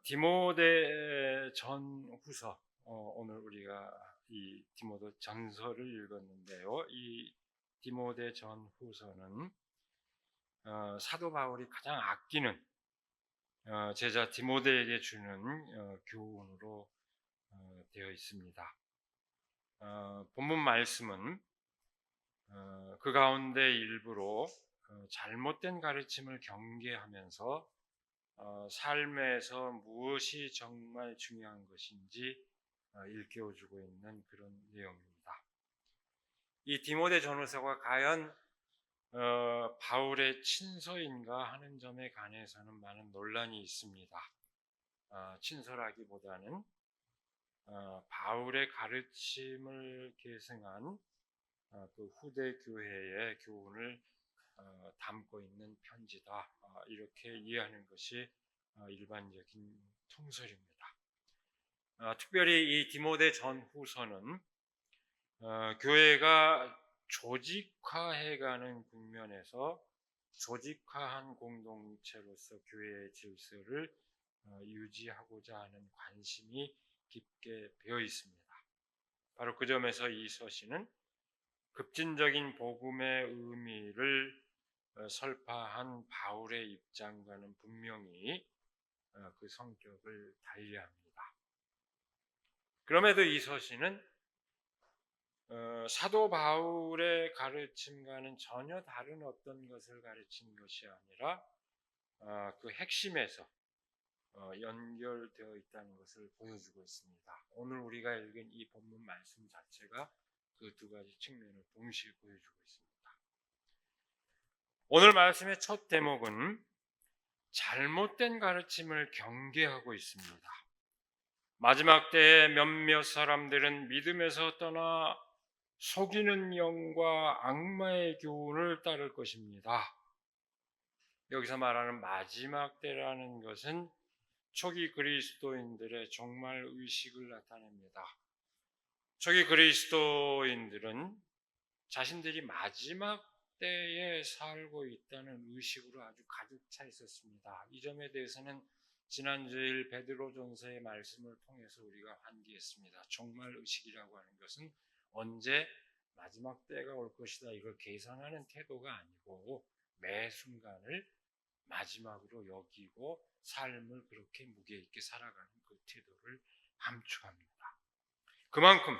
디모데 전후서, 오늘 우리가 이 디모데 전서를 읽었는데요. 이 디모데 전후서는 사도 바울이 가장 아끼는 제자 디모데에게 주는 교훈으로 되어 있습니다. 본문 말씀은 그 가운데 일부로 잘못된 가르침을 경계하면서 삶에서 무엇이 정말 중요한 것인지 일깨워주고 있는 그런 내용입니다. 이 디모데 전후서가 과연 바울의 친서인가 하는 점에 관해서는 많은 논란이 있습니다. 친서라기보다는 바울의 가르침을 계승한 그 후대 교회의 교훈을 담고 있는 편지다, 이렇게 이해하는 것이 일반적인 통설입니다. 특별히 이 디모데 전후서는 교회가 조직화해가는 국면에서 조직화한 공동체로서 교회의 질서를 유지하고자 하는 관심이 깊게 배어 있습니다. 바로 그 점에서 이 서신은 급진적인 복음의 의미를 설파한 바울의 입장과는 분명히 그 성격을 달리합니다. 그럼에도 이 서신은 사도 바울의 가르침과는 전혀 다른 어떤 것을 가르친 것이 아니라 그 핵심에서 연결되어 있다는 것을 보여주고 있습니다. 오늘 우리가 읽은 이 본문 말씀 자체가 그 두 가지 측면을 동시에 보여주고 있습니다. 오늘 말씀의 첫 대목은 잘못된 가르침을 경계하고 있습니다. 마지막 때에 몇몇 사람들은 믿음에서 떠나 속이는 영과 악마의 교훈을 따를 것입니다. 여기서 말하는 마지막 때라는 것은 초기 그리스도인들의 종말 의식을 나타냅니다. 초기 그리스도인들은 자신들이 마지막 때에 살고 있다는 의식으로 아주 가득 차 있었습니다. 이 점에 대해서는 지난 주일 베드로전서의 말씀을 통해서 우리가 환기했습니다. 종말 의식이라고 하는 것은 언제 마지막 때가 올 것이다, 이걸 계산하는 태도가 아니고 매 순간을 마지막으로 여기고 삶을 그렇게 무게 있게 살아가는 그 태도를 함축합니다. 그만큼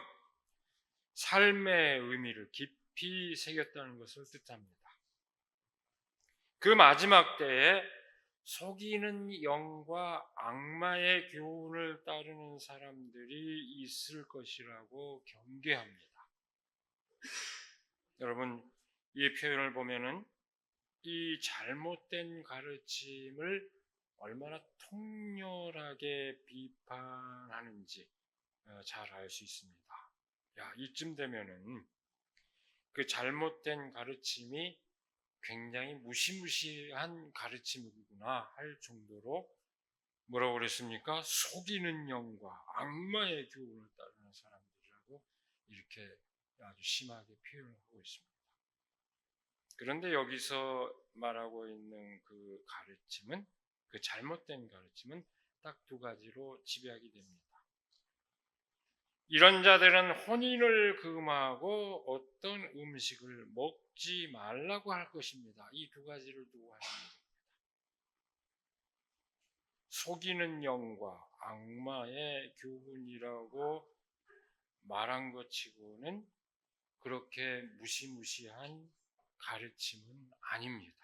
삶의 의미를 깊이 새겼다는 것을 뜻합니다. 그 마지막 때에 속이는 영과 악마의 교훈을 따르는 사람들이 있을 것이라고 경계합니다. 여러분, 이 표현을 보면은 이 잘못된 가르침을 얼마나 통렬하게 비판하는지 잘 알 수 있습니다. 이쯤 되면은 그 잘못된 가르침이 굉장히 무시무시한 가르침이구나 할 정도로 뭐라고 그랬습니까? 속이는 영과 악마의 교훈을 따르는 사람들이라고 이렇게 아주 심하게 표현하고 있습니다. 그런데 여기서 말하고 있는 그 가르침은, 그 잘못된 가르침은 딱 두 가지로 집약이 됩니다. 이런 자들은 혼인을 금하고 어떤 음식을 먹지 말라고 할 것입니다. 이 두 가지를 두고 하는 겁니다. 속이는 영과 악마의 교훈이라고 말한 것 치고는 그렇게 무시무시한 가르침은 아닙니다.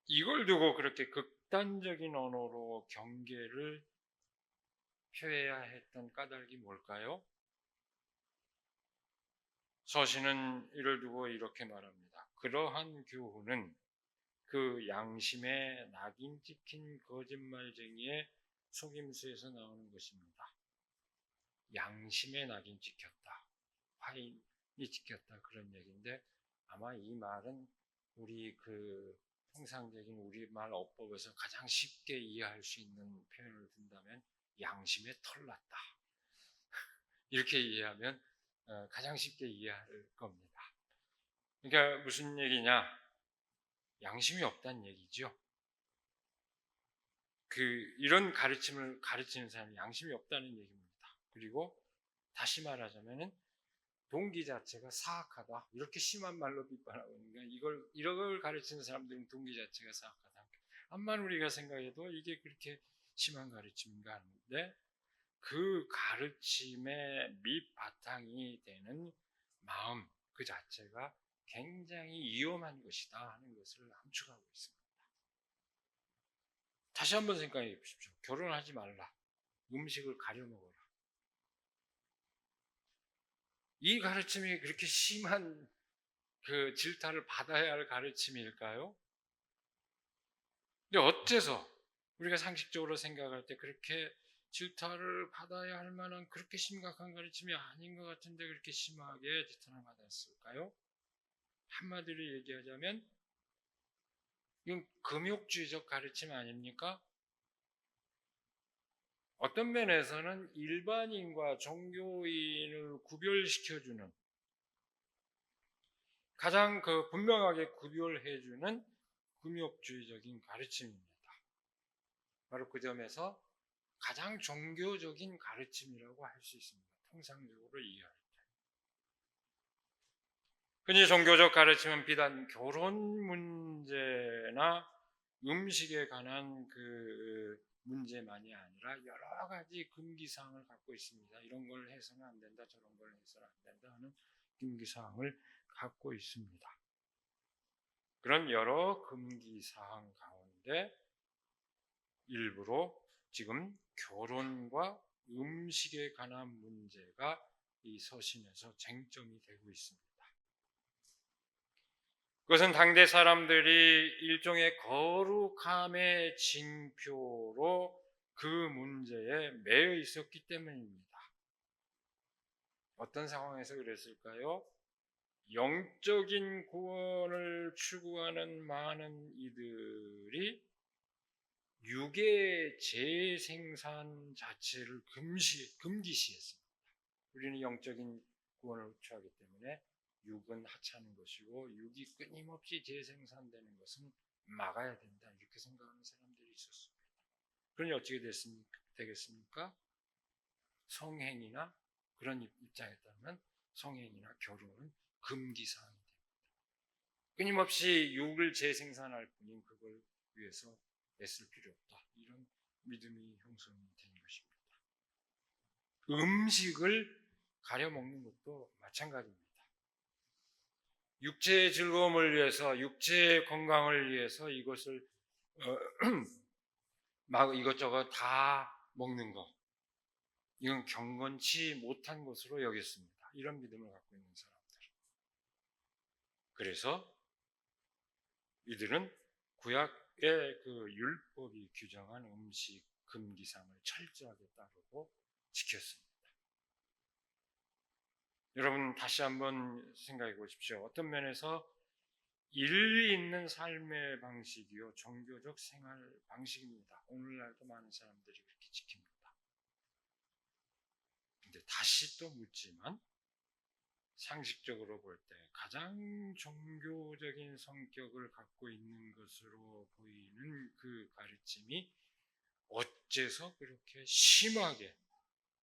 이걸 두고 그렇게 극단적인 언어로 경계를 표해야 했던 까닭이 뭘까요? 서신은 이를 두고 이렇게 말합니다. 그러한 교훈은 그 양심에 낙인 찍힌 거짓말쟁이의 속임수에서 나오는 것입니다. 양심에 낙인 찍혔다, 화인이 찍혔다, 그런 얘기인데 아마 이 말은 우리 그 통상적인 우리말 어법에서 가장 쉽게 이해할 수 있는 표현을 든다면 양심에 털났다, 이렇게 이해하면 가장 쉽게 이해할 겁니다. 그러니까 무슨 얘기냐? 양심이 없다는 얘기죠. 이런 가르침을 가르치는 사람이 양심이 없다는 얘기입니다. 그리고 다시 말하자면은 동기 자체가 사악하다, 이렇게 심한 말로 비판하고 있는 거예요. 이걸 가르치는 사람들은 동기 자체가 사악하다. 암만 우리가 생각해도 이게 그렇게 심한 가르침인가 하는데, 그 가르침의 밑바탕이 되는 마음 그 자체가 굉장히 위험한 것이다 하는 것을 함축하고 있습니다. 다시 한번 생각해 보십시오. 결혼하지 말라, 음식을 가려 먹어라, 이 가르침이 그렇게 심한 그 질타를 받아야 할 가르침일까요? 근데 어째서 우리가 상식적으로 생각할 때 그렇게 질타를 받아야 할 만한 그렇게 심각한 가르침이 아닌 것 같은데 그렇게 심하게 질타를 받았을까요? 한마디로 얘기하자면 이건 금욕주의적 가르침 아닙니까? 어떤 면에서는 일반인과 종교인을 구별시켜주는, 가장 분명하게 구별해주는 금욕주의적인 가르침입니다. 바로 그 점에서 가장 종교적인 가르침이라고 할 수 있습니다. 통상적으로 이해할 때. 흔히 종교적 가르침은 비단 결혼 문제나 음식에 관한 그 문제만이 아니라 여러 가지 금기사항을 갖고 있습니다. 이런 걸 해서는 안 된다, 저런 걸 해서는 안 된다 하는 금기사항을 갖고 있습니다. 그런 여러 금기사항 가운데 일부로 지금 결혼과 음식에 관한 문제가 이 서신에서 쟁점이 되고 있습니다. 그것은 당대 사람들이 일종의 거룩함의 징표로 그 문제에 매여 있었기 때문입니다. 어떤 상황에서 그랬을까요? 영적인 구원을 추구하는 많은 이들이 육의 재생산 자체를 금기시했습니다. 우리는 영적인 구원을 추구하기 때문에 육은 하찮은 것이고 육이 끊임없이 재생산되는 것은 막아야 된다, 이렇게 생각하는 사람들이 있었습니다. 그러니 어떻게 되겠습니까? 성행이나 그런 입장에 따르면 성행이나 결혼은 금기사항이 됩니다. 끊임없이 육을 재생산할 뿐인 그걸 위해서 애쓸 필요 없다, 이런 믿음이 형성이 된 것입니다. 음식을 가려 먹는 것도 마찬가지입니다. 육체의 즐거움을 위해서, 육체의 건강을 위해서 이것을 막 이것저것 다 먹는 것, 이건 경건치 못한 것으로 여겼습니다. 이런 믿음을 갖고 있는 사람들. 그래서 이들은 구약의 그 율법이 규정한 음식 금기상을 철저하게 따르고 지켰습니다. 여러분 다시 한번 생각해 보십시오. 어떤 면에서 일리 있는 삶의 방식이요, 종교적 생활 방식입니다. 오늘날도 많은 사람들이 그렇게 지킵니다. 근데 다시 또 묻지만, 상식적으로 볼 때 가장 종교적인 성격을 갖고 있는 것으로 보이는 그 가르침이 어째서 그렇게 심하게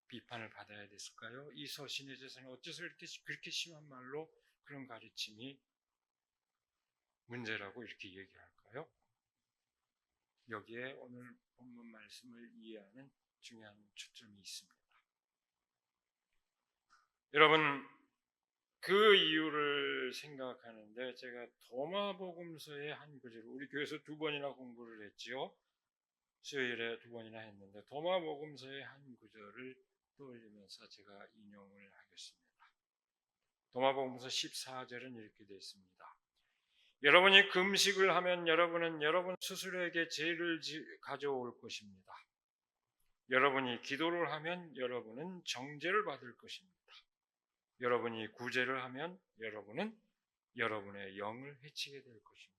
비판을 받아야 됐을까요? 이 서신에서는 어째서 그렇게 심한 말로 그런 가르침이 문제라고 이렇게 얘기할까요? 여기에 오늘 본문 말씀을 이해하는 중요한 초점이 있습니다. 여러분, 그 이유를 생각하는데 제가 도마복음서의 한 구절, 우리 교회에서 2번이나 공부를 했지요. 수요일에 2번이나 했는데 도마복음서의 한 구절을 떠올리면서 제가 인용을 하겠습니다. 도마복음서 14절은 이렇게 되어 있습니다. 여러분이 금식을 하면 여러분은 여러분 스스로에게 죄를 가져올 것입니다. 여러분이 기도를 하면 여러분은 정죄를 받을 것입니다. 여러분이 구제를 하면 여러분은 여러분의 영을 해치게 될 것입니다.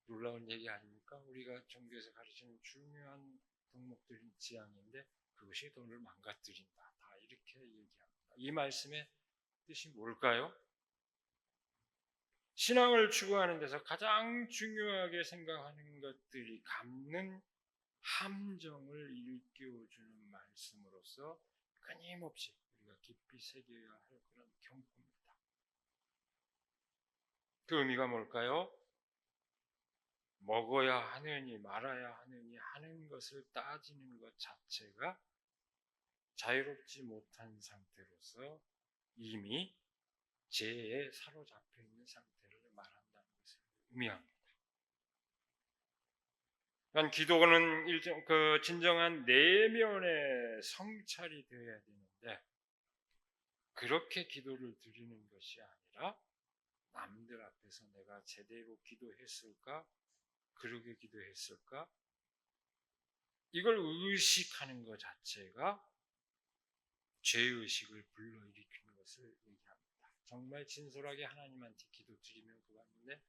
놀라운 얘기 아닙니까? 우리가 종교에서 가르치는 중요한 덕목들이 지향인데 그것이 돈을 망가뜨린다, 다 이렇게 얘기합니다. 이 말씀의 뜻이 뭘까요? 신앙을 추구하는 데서 가장 중요하게 생각하는 것들이 갖는 함정을 일깨워주는 말씀으로서 끊임없이 우리가 깊이 새겨야 할 그런 경고입니다. 그 의미가 뭘까요? 먹어야 하느니 말아야 하느니 하는 것을 따지는 것 자체가 자유롭지 못한 상태로서 이미 죄에 사로잡혀 있는 상태를 말한다는 것을 의미합니다. 그러니까 기도는 진정한 내면의 성찰이 되어야 되는데 그렇게 기도를 드리는 것이 아니라 남들 앞에서 내가 제대로 기도했을까? 그러게 기도했을까? 이걸 의식하는 것 자체가 죄의식을 불러일으키는 것을 얘기합니다. 정말 진솔하게 하나님한테 기도 드리면 그거였는데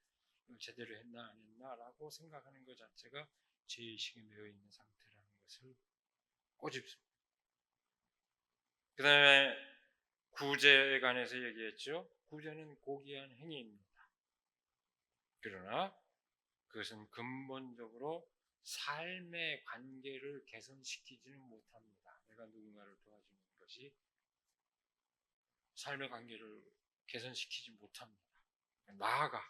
제대로 했나 안 했나 라고 생각하는 것 자체가 죄의식에 매여 있는 상태라는 것을 꼬집습니다. 그 다음에 구제에 관해서 얘기했죠. 구제는 고귀한 행위입니다. 그러나 그것은 근본적으로 삶의 관계를 개선시키지는 못합니다. 내가 누군가를 도와주는 것이 삶의 관계를 개선시키지 못합니다. 나아가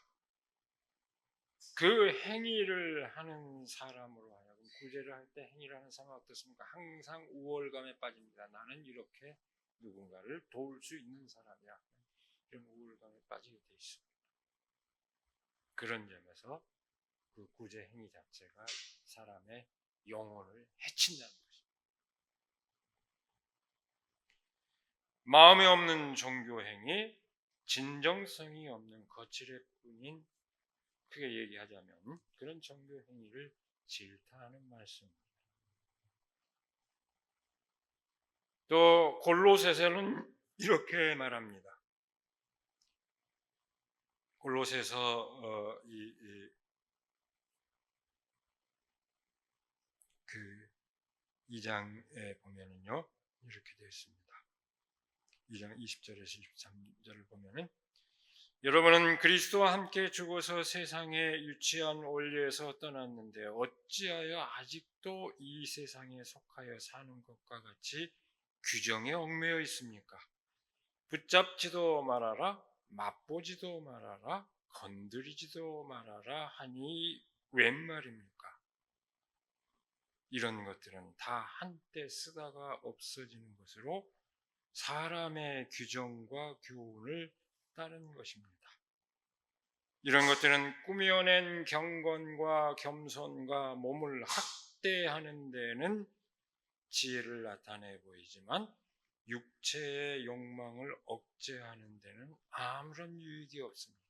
그 행위를 하는 사람으로 하여금 구제를 할 때 행위를 하는 사람은 어떻습니까? 항상 우월감에 빠집니다. 나는 이렇게 누군가를 도울 수 있는 사람이야. 이런 우월감에 빠지게 돼 있습니다. 그런 점에서 그 구제 행위 자체가 사람의 영혼을 해친다는 것입니다. 마음에 없는 종교 행위, 진정성이 없는 거칠애 뿐인, 크게 얘기하자면 그런 종교 행위를 질타하는 말씀입니다. 또 골로새서는 이렇게 말합니다. 골로새서 그 2장에 보면은요 이렇게 되어 있습니다. 2장 20절에서 23절을 보면은 여러분은 그리스도와 함께 죽어서 세상의 유치한 원리에서 떠났는데 어찌하여 아직도 이 세상에 속하여 사는 것과 같이 규정에 얽매여 있습니까? 붙잡지도 말아라, 맛보지도 말아라, 건드리지도 말아라 하니 웬 말입니까? 이런 것들은 다 한때 쓰다가 없어지는 것으로 사람의 규정과 교훈을 따르는 것입니다. 이런 것들은 꾸며낸 경건과 겸손과 몸을 학대하는 데는 지혜를 나타내 보이지만 육체의 욕망을 억제하는 데는 아무런 유익이 없습니다.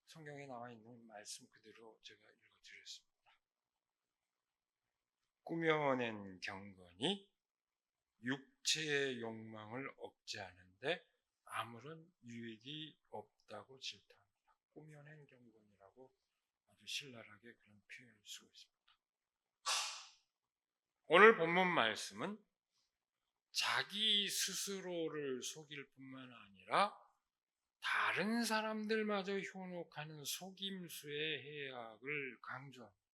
성경에 나와 있는 말씀 그대로 제가 읽어드렸습니다. 꾸며낸 경건이 육체의 욕망을 억제하는데 아무런 유익이 없다고 질타합니다. 꾸며낸 경건이라고 아주 신랄하게 그런 표현을 쓰고 있습니다. 오늘 본문 말씀은 자기 스스로를 속일 뿐만 아니라 다른 사람들마저 현혹하는 속임수의 해악을 강조합니다.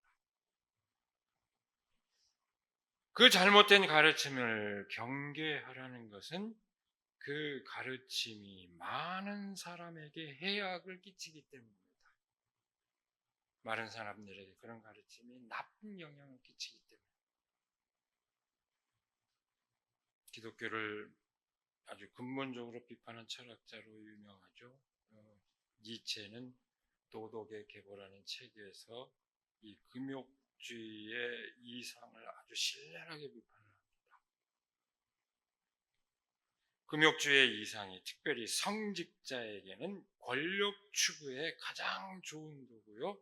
그 잘못된 가르침을 경계하라는 것은 그 가르침이 많은 사람에게 해악을 끼치기 때문입니다. 많은 사람들에게 그런 가르침이 나쁜 영향을 끼치기 때문에 기독교를 아주 근본적으로 비판한 철학자로 유명하죠. 니체는 도덕의 계보라는 책에서 이 금욕주의의 이상을 아주 신랄하게 비판합니다. 금욕주의의 이상이 특별히 성직자에게는 권력 추구의 가장 좋은 도구요,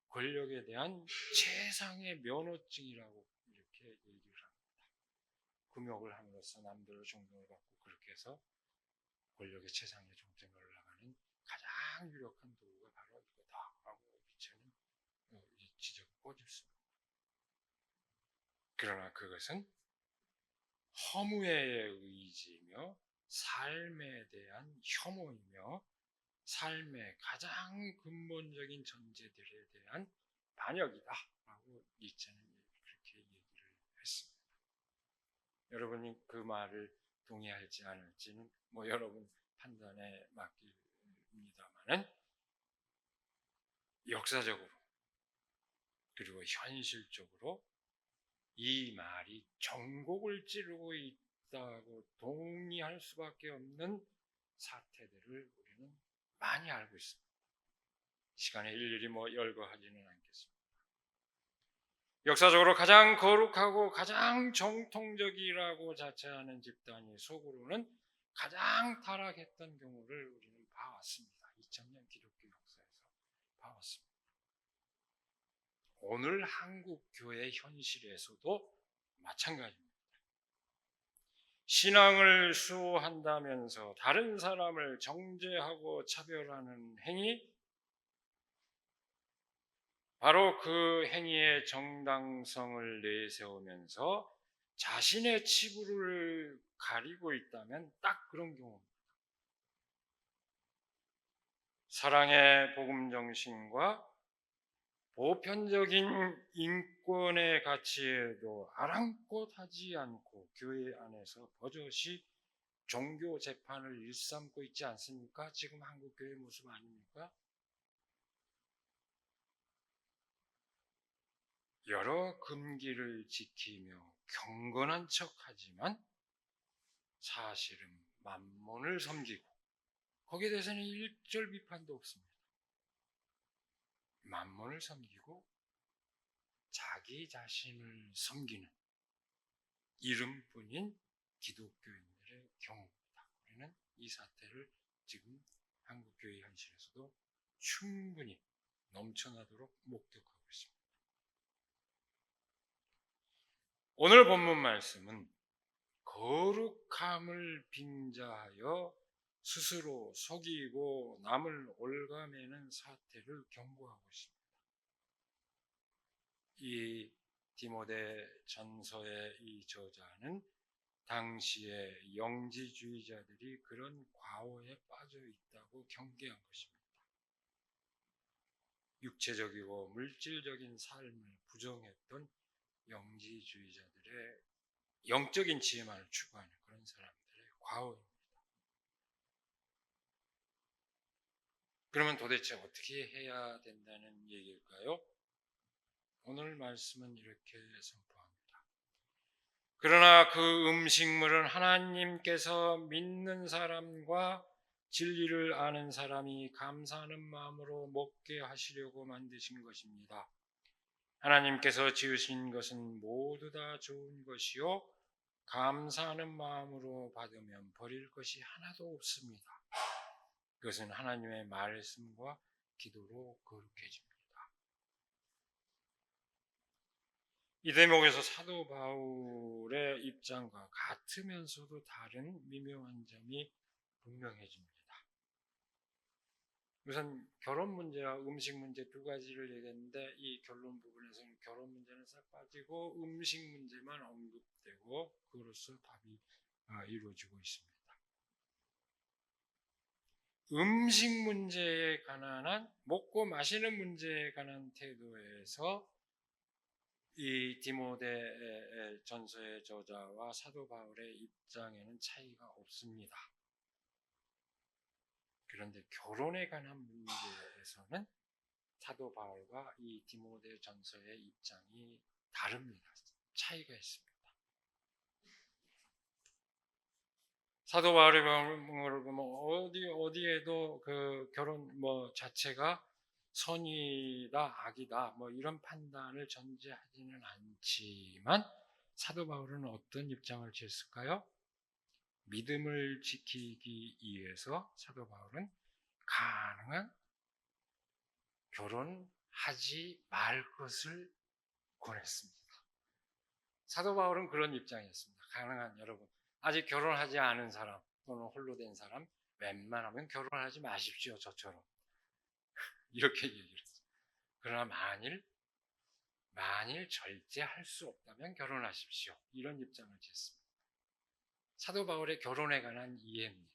권력에 대한 최상의 면허증이라고 이렇게 얘기를 합니다. 금욕을 함으로써 남들의 존경을 받고 그렇게 해서 권력의 최상의 정점에 올라가는 가장 유력한 도구가 바로 이거다라고 니체는 지적을 꼬집습니다. 그러나 그것은 허무의 의지며 삶에 대한 혐오이며 삶의 가장 근본적인 전제들에 대한 반역이다라고 니체는 얘기합니다. 않겠습니다. 여러분이 그 말을 동의할지 않을지는 여러분 판단에 맡깁니다만은 역사적으로 그리고 현실적으로 이 말이 전곡을 찌르고 있다고 동의할 수밖에 없는 사태들을 우리는 많이 알고 있습니다. 시간에 일일이 열거하지는 않겠습니다. 역사적으로 가장 거룩하고 가장 정통적이라고 자처하는 집단이 속으로는 가장 타락했던 경우를 우리는 봐왔습니다. 2000년 기독교 역사에서 봐왔습니다. 오늘 한국 교회 현실에서도 마찬가지입니다. 신앙을 수호한다면서 다른 사람을 정죄하고 차별하는 행위, 바로 그 행위의 정당성을 내세우면서 자신의 치부를 가리고 있다면 딱 그런 경우입니다. 사랑의 복음 정신과 보편적인 인권의 가치에도 아랑곳하지 않고 교회 안에서 버젓이 종교 재판을 일삼고 있지 않습니까? 지금 한국 교회 모습 아닙니까? 여러 금기를 지키며 경건한 척하지만 사실은 만몬을 섬기고 거기에 대해서는 일절 비판도 없습니다. 만몬을 섬기고 자기 자신을 섬기는 이름뿐인 기독교인들의 경우입니다. 우리는 이 사태를 지금 한국교회 현실에서도 충분히 넘쳐나도록 목격하고 있습니다. 오늘 본문 말씀은 거룩함을 빙자하여 스스로 속이고 남을 올가매는 사태를 경고하고 있습니다. 이 디모데 전서의 이 저자는 당시의 영지주의자들이 그런 과오에 빠져 있다고 경계한 것입니다. 육체적이고 물질적인 삶을 부정했던 영지주의자들의 영적인 지혜만을 추구하는 그런 사람들의 과오입니다. 그러면 도대체 어떻게 해야 된다는 얘기일까요? 오늘 말씀은 이렇게 선포합니다. 그러나 그 음식물은 하나님께서 믿는 사람과 진리를 아는 사람이 감사하는 마음으로 먹게 하시려고 만드신 것입니다. 하나님께서 지으신 것은 모두 다 좋은 것이요 감사하는 마음으로 받으면 버릴 것이 하나도 없습니다. 그것은 하나님의 말씀과 기도로 거룩해집니다. 이 대목에서 사도 바울의 입장과 같으면서도 다른 미묘한 점이 분명해집니다. 우선 결혼 문제와 음식 문제 두 가지를 얘기했는데 이 결론 부분에서는 결혼 문제는 싹 빠지고 음식 문제만 언급되고 그로써 답이 이루어지고 있습니다. 음식 문제에 관한 먹고 마시는 문제에 관한 태도에서 이 디모데 전서의 저자와 사도 바울의 입장에는 차이가 없습니다. 그런데 결혼에 관한 문제에서는 사도 바울과 이 디모데 전서의 입장이 다릅니다. 차이가 있습니다. 사도 바울의 경우를 보면 어디에도 그 결혼 자체가 선이다 악이다 이런 판단을 전제하지는 않지만 사도 바울은 어떤 입장을 취했을까요? 믿음을 지키기 위해서 사도 바울은 가능한 결혼하지 말 것을 권했습니다. 사도 바울은 그런 입장이었습니다. 가능한 여러분 아직 결혼하지 않은 사람 또는 홀로 된 사람 웬만하면 결혼하지 마십시오. 저처럼 이렇게 얘기를 했어요. 그러나 만일 절대 할 수 없다면 결혼하십시오. 이런 입장을 취했습니다. 사도 바울의 결혼에 관한 이해입니다.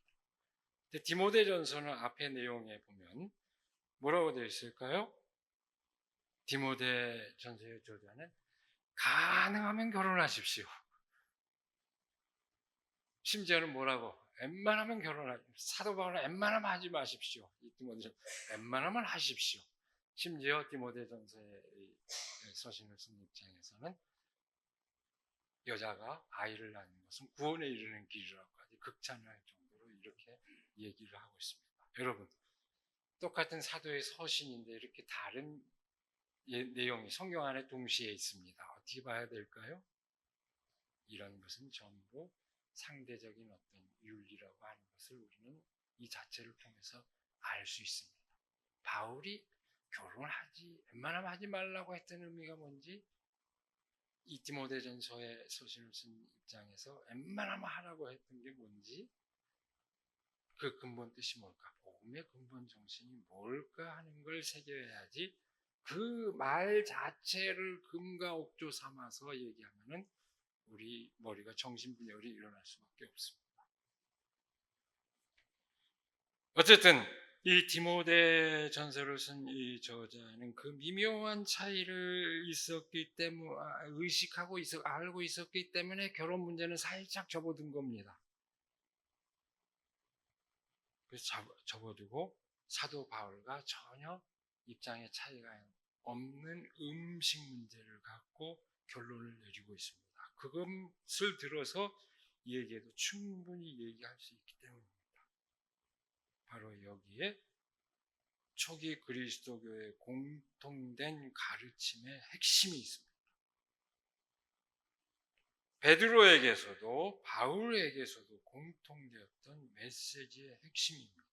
근데 디모데전서는 앞의 내용에 보면 뭐라고 되어 있을까요? 디모데 전서의 저자는 가능하면 결혼하십시오. 심지어는 뭐라고? 웬만하면 사도 바울은 웬만하면 하지 마십시오. 디모데 웬만하면 하십시오. 심지어 디모데전서에 서신을 쓴 입장에서는 여자가 아이를 낳는 것은 구원에 이르는 길이라고까지 극찬할 정도로 이렇게 얘기를 하고 있습니다. 여러분, 똑같은 사도의 서신인데 이렇게 다른 내용이 성경 안에 동시에 있습니다. 어떻게 봐야 될까요? 이런 것은 전부 상대적인 어떤 윤리라고 하는 것을 우리는 이 자체를 통해서 알 수 있습니다. 바울이 웬만하면 하지 말라고 했던 의미가 뭔지, 이 디모데전서의 서신을 쓴 입장에서 웬만하면 하라고 했던 게 뭔지, 그 근본 뜻이 뭘까? 복음의 근본 정신이 뭘까 하는 걸 새겨야지, 그 말 자체를 금과 옥조 삼아서 얘기하면은 우리 머리가 정신분열이 일어날 수밖에 없습니다. 어쨌든 이 디모데 전서를 쓴 이 저자는 그 미묘한 차이를 알고 있었기 때문에 결혼 문제는 살짝 접어둔 겁니다. 그래서 접어두고 사도 바울과 전혀 입장의 차이가 없는 음식 문제를 갖고 결론을 내리고 있습니다. 그것을 들어서 이 얘기에도 충분히 얘기할 수 있기 때문입니다. 바로 여기에 초기 그리스도교의 공통된 가르침의 핵심이 있습니다. 베드로에게서도 바울에게서도 공통되었던 메시지의 핵심입니다.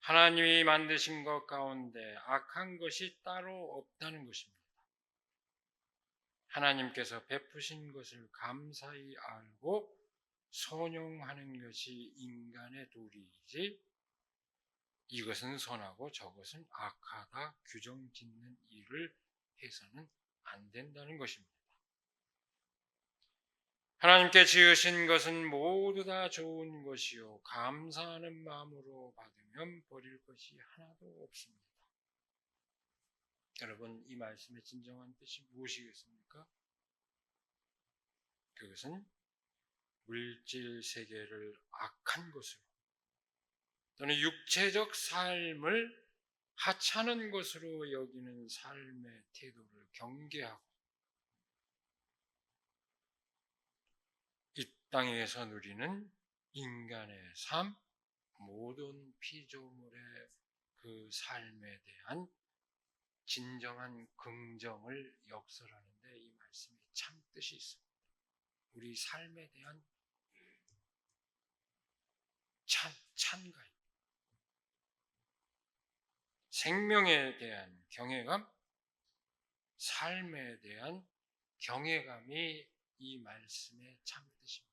하나님이 만드신 것 가운데 악한 것이 따로 없다는 것입니다. 하나님께서 베푸신 것을 감사히 알고 선용하는 것이 인간의 도리이지, 이것은 선하고 저것은 악하다 규정짓는 일을 해서는 안 된다는 것입니다. 하나님께 지으신 것은 모두 다 좋은 것이요 감사하는 마음으로 받으면 버릴 것이 하나도 없습니다. 여러분, 이 말씀의 진정한 뜻이 무엇이겠습니까? 그것은 물질 세계를 악한 것으로 또는 육체적 삶을 하찮은 것으로 여기는 삶의 태도를 경계하고 이 땅에서 누리는 인간의 삶, 모든 피조물의 그 삶에 대한 진정한 긍정을 역설하는데 이 말씀에 참 뜻이 있습니다. 우리 삶에 대한 찬가입니다. 생명에 대한 경외감, 삶에 대한 경외감이 이 말씀의 참 뜻입니다.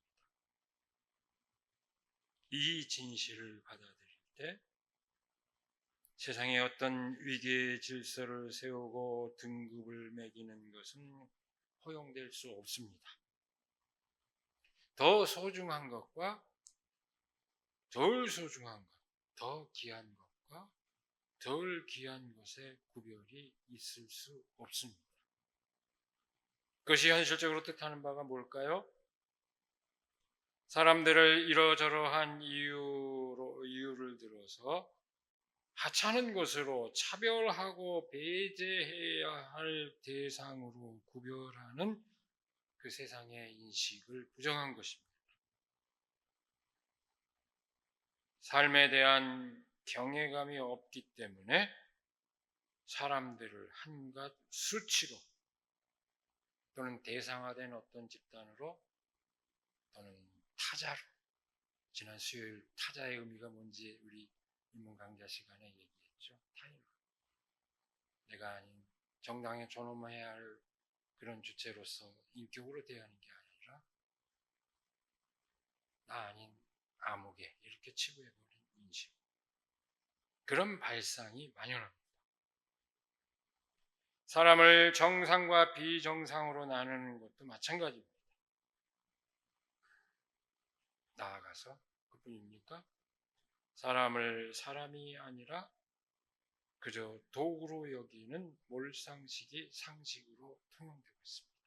이 진실을 받아들일 때 세상에 어떤 위계의 질서를 세우고 등급을 매기는 것은 허용될 수 없습니다. 더 소중한 것과 덜 소중한 것, 더 귀한 것과 덜 귀한 것의 구별이 있을 수 없습니다. 그것이 현실적으로 뜻하는 바가 뭘까요? 사람들을 이러저러한 이유를 들어서 하찮은 것으로 차별하고 배제해야 할 대상으로 구별하는 그 세상의 인식을 부정한 것입니다. 삶에 대한 경외감이 없기 때문에 사람들을 한갓 수치로 또는 대상화된 어떤 집단으로 또는 타자로, 지난 수요일 타자의 의미가 뭔지 우리 인문 강좌 시간에 얘기했죠. 타인화. 내가 아닌 정당에 존엄해야 할 그런 주체로서 인격으로 대하는 게 아니라 나 아닌 아무개 이렇게 치부해버린 인식. 그런 발상이 만연합니다. 사람을 정상과 비정상으로 나누는 것도 마찬가지입니다. 나아가서 그뿐입니까? 사람을 사람이 아니라 그저 도구로 여기는 몰상식이 상식으로 통용되고 있습니다.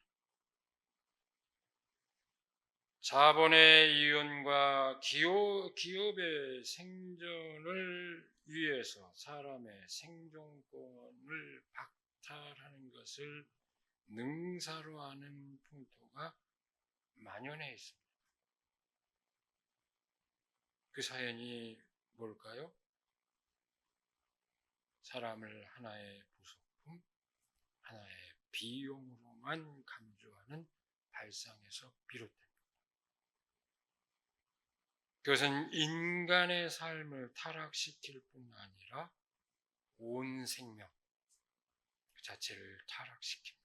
자본의 이윤과 기업의 생존을 위해서 사람의 생존권을 박탈하는 것을 능사로 하는 풍토가 만연해 있습니다. 그 사연이 뭘까요? 사람을 하나의 부속품, 하나의 비용으로만 간주하는 발상에서 비롯됩니다. 그것은 인간의 삶을 타락시킬 뿐 아니라 온 생명 그 자체를 타락시킵니다.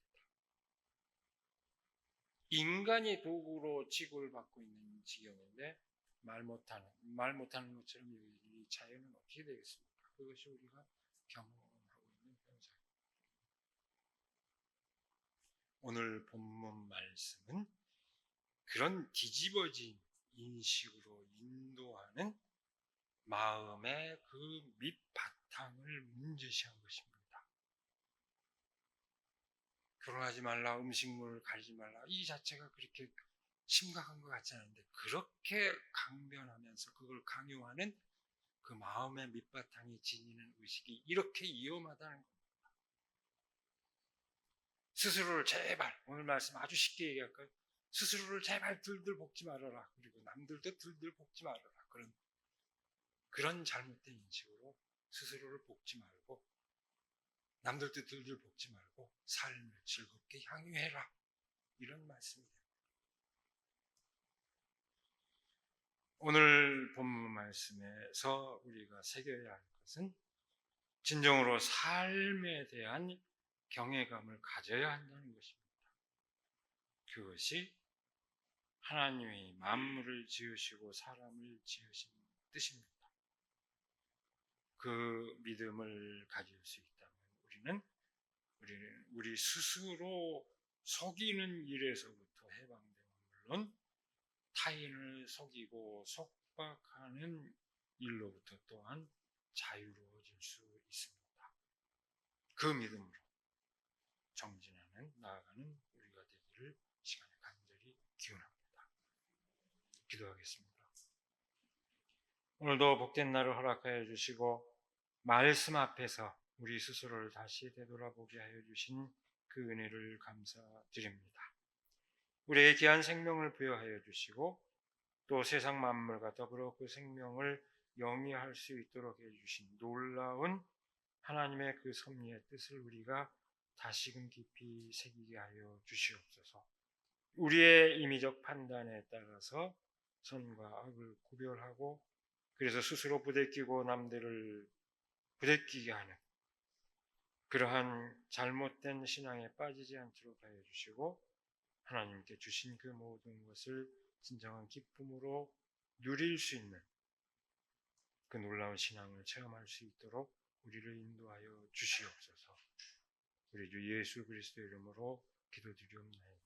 인간이 도구로 취급을 받고 있는 지경인데 말 못하는 것처럼 이 자연은 어떻게 되겠습니까? 그것이 우리가 경험하고 있는 현상입니다. 오늘 본문 말씀은 그런 뒤집어진 인식으로 인도하는 마음의 그 밑바탕을 문제시한 것입니다. 결혼하지 말라, 음식물을 가리지 말라, 이 자체가 그렇게 심각한 것 같지 않은데 그렇게 강변하면서 그걸 강요하는 그 마음의 밑바탕이 지니는 의식이 이렇게 위험하다는 겁니다. 스스로를 제발, 오늘 말씀 아주 쉽게 얘기할까요? 스스로를 제발 들들 볶지 말아라. 그리고 남들도 들들 볶지 말아라. 그런 잘못된 인식으로 스스로를 볶지 말고 남들도 들들 볶지 말고 삶을 즐겁게 향유해라. 이런 말씀이에요. 오늘 본문 말씀에서 우리가 새겨야 할 것은 진정으로 삶에 대한 경외감을 가져야 한다는 것입니다. 그것이 하나님이 만물을 지으시고 사람을 지으신 뜻입니다. 그 믿음을 가질 수 있다면 우리 스스로 속이는 일에서부터 해방되면 물론 타인을 속이고 속박하는 일로부터 또한 자유로워질 수 있습니다. 그 믿음으로 정진하는 나아가는 우리가 되기를 시간에 간절히 기원합니다. 기도하겠습니다. 오늘도 복된 날을 허락하여 주시고 말씀 앞에서 우리 스스로를 다시 되돌아보게 하여 주신 그 은혜를 감사드립니다. 우리의 귀한 생명을 부여하여 주시고 또 세상 만물과 더불어 그 생명을 영위할 수 있도록 해주신 놀라운 하나님의 그 섭리의 뜻을 우리가 다시금 깊이 새기게 하여 주시옵소서. 우리의 임의적 판단에 따라서 선과 악을 구별하고 그래서 스스로 부대끼고 남들을 부대끼게 하는 그러한 잘못된 신앙에 빠지지 않도록 하여 주시고 하나님께 주신 그 모든 것을 진정한 기쁨으로 누릴 수 있는 그 놀라운 신앙을 체험할 수 있도록 우리를 인도하여 주시옵소서. 우리 주 예수 그리스도의 이름으로 기도드리옵나이다.